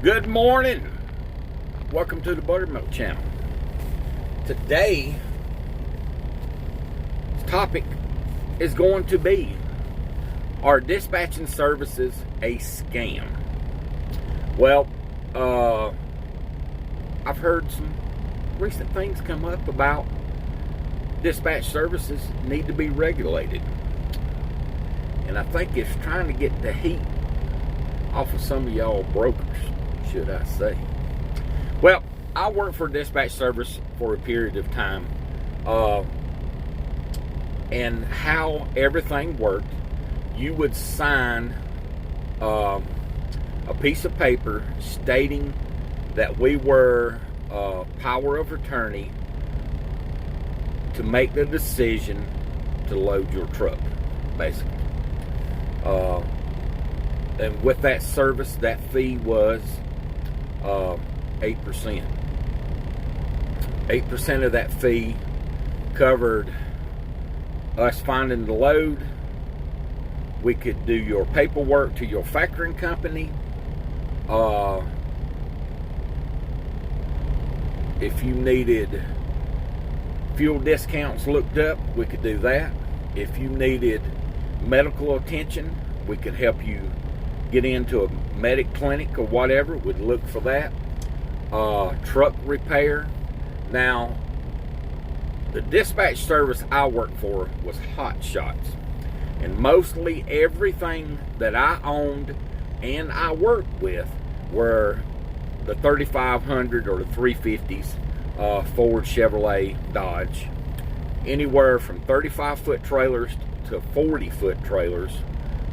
Good morning. Welcome to the Buttermilk Channel. Today's topic is going to be, are dispatching services a scam? Well, I've heard some recent things come up about dispatch services need to be regulated. And I think it's trying to get the heat off of some of y'all brokers, should I say. Well, I worked for a dispatch service for a period of time, and how everything worked, you would sign a piece of paper stating that we were power of attorney to make the decision to load your truck, basically. And with that service, that fee was 8%. 8% of that fee covered us finding the load. We could do your paperwork to your factoring company. If you needed fuel discounts looked up, we could do that. If you needed medical attention, we could help you get into a medic clinic or whatever. We'd look for that. Truck repair. Now, the dispatch service I worked for was Hot Shots, and mostly everything that I owned and I worked with were the 3500 or the 350s, Ford, Chevrolet, Dodge, anywhere from 35-foot trailers to 40-foot trailers.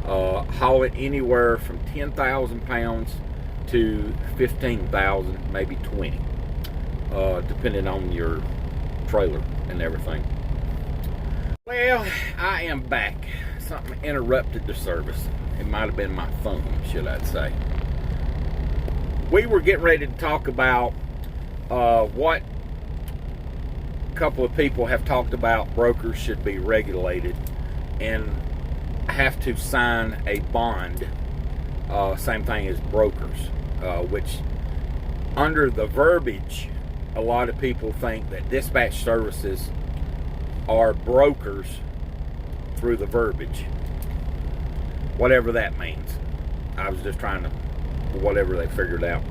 Haul it anywhere from 10,000 pounds to 15,000, maybe 20, depending on your trailer and everything. Well, I am back. Something interrupted the service. It might have been my phone, should I say. We were getting ready to talk about what a couple of people have talked about. Brokers should be regulated and have to sign a bond, same thing as brokers, which under the verbiage, a lot of people think that dispatch services are brokers through the verbiage, whatever that means. I was just trying to, whatever they figured out.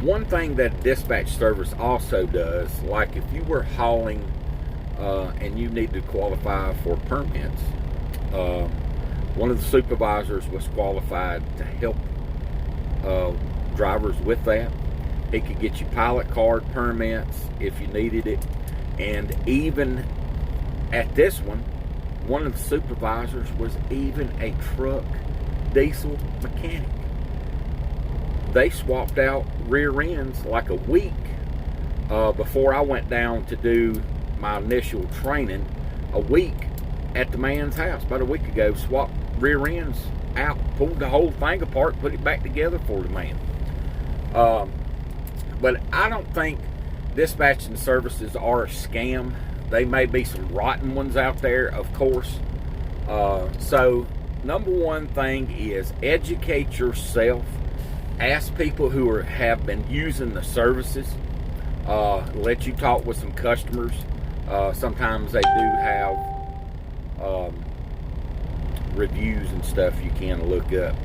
One thing that dispatch service also does, like if you were hauling and you need to qualify for permits, one of the supervisors was qualified to help drivers with that. He could get you pilot card permits if you needed it. And even at this one of the supervisors was even a truck diesel mechanic. They swapped out rear ends like a week before I went down to do my initial training. A week at the man's house about a week ago, swapped rear ends out, pulled the whole thing apart, put it back together for the man. But I don't think dispatching services are a scam. They may be some rotten ones out there, of course. So number one thing is educate yourself. Ask people who have been using the services. Let you talk with some customers. Sometimes they do have reviews and stuff you can look up.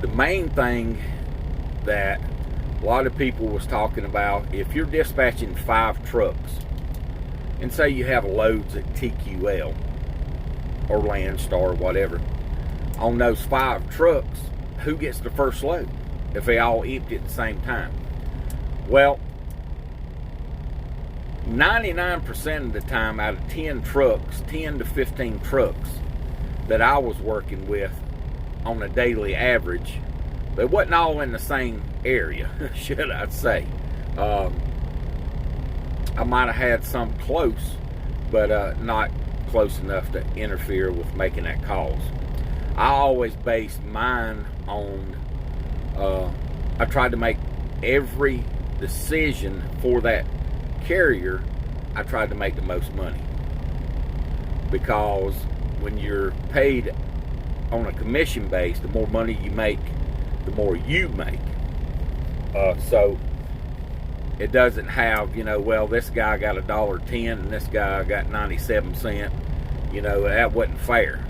The main thing that a lot of people was talking about, if you're dispatching 5 trucks, and say you have loads at TQL or Landstar or whatever, on those 5 trucks, who gets the first load if they all empty at the same time? Well, 99% of the time out of 10 trucks, 10 to 15 trucks that I was working with on a daily average, they wasn't all in the same area, should I say. I might have had some close, but not close enough to interfere with making that calls. I always based mine on, I tried to make every decision for that carrier, I tried to make the most money. Because when you're paid on a commission base, the more money you make, the more you make. So it doesn't have, well, this guy got $1.10 and this guy got 97 cents. That wasn't fair.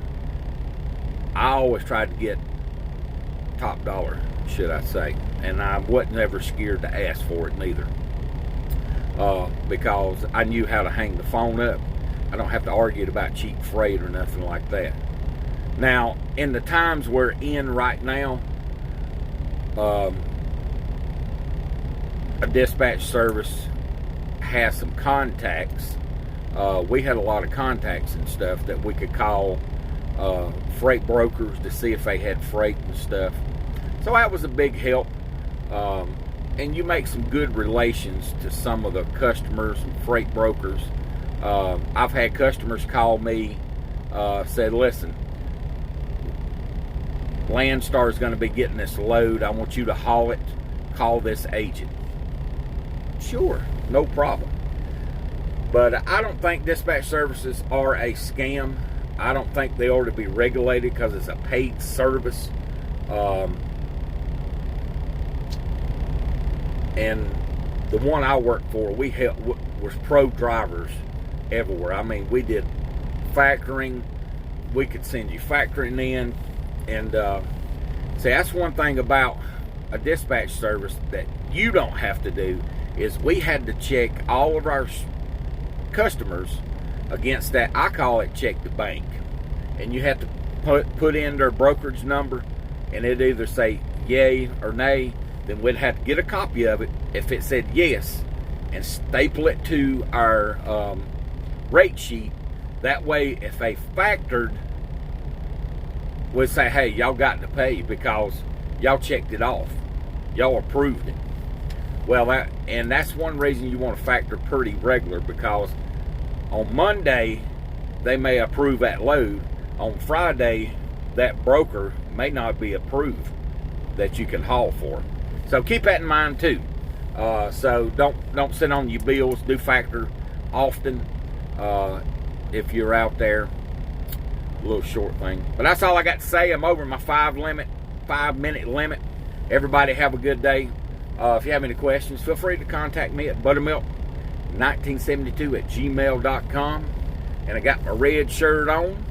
I always tried to get top dollar, should I say, and I wasn't ever scared to ask for it neither, because I knew how to hang the phone up. I don't have to argue about cheap freight or nothing like that. Now, in the times we're in right now, a dispatch service has some contacts. We had a lot of contacts and stuff that we could call freight brokers to see if they had freight and stuff. So that was a big help. And you make some good relations to some of the customers and freight brokers. I've had customers call me, said, listen, Landstar is going to be getting this load. I want you to haul it. Call this agent. Sure, no problem. But I don't think dispatch services are a scam. I don't think they ought to be regulated because it's a paid service. And the one I worked for, we helped, was pro drivers everywhere. I mean, we did factoring. We could send you factoring in. And see, that's one thing about a dispatch service that you don't have to do, is we had to check all of our customers against that. I call it check the bank. And you have to put in their brokerage number, and it either say yay or nay. Then we'd have to get a copy of it if it said yes and staple it to our rate sheet. That way, if they factored, we'd say, hey, y'all got to pay because y'all checked it off. Y'all approved it. Well, that's one reason you want to factor pretty regular, because on Monday, they may approve that load. On Friday, that broker may not be approved that you can haul for. So keep that in mind too. So don't sit on your bills. Do factor often if you're out there. A little short thing. But that's all I got to say. I'm over my 5-minute limit. Everybody have a good day. If you have any questions, feel free to contact me at buttermilk1972@gmail.com. And I got my red shirt on.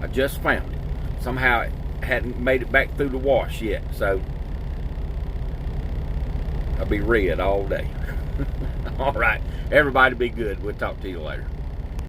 I just found it. Somehow it hadn't made it back through the wash yet. So I'll be red all day. All right. Everybody be good. We'll talk to you later.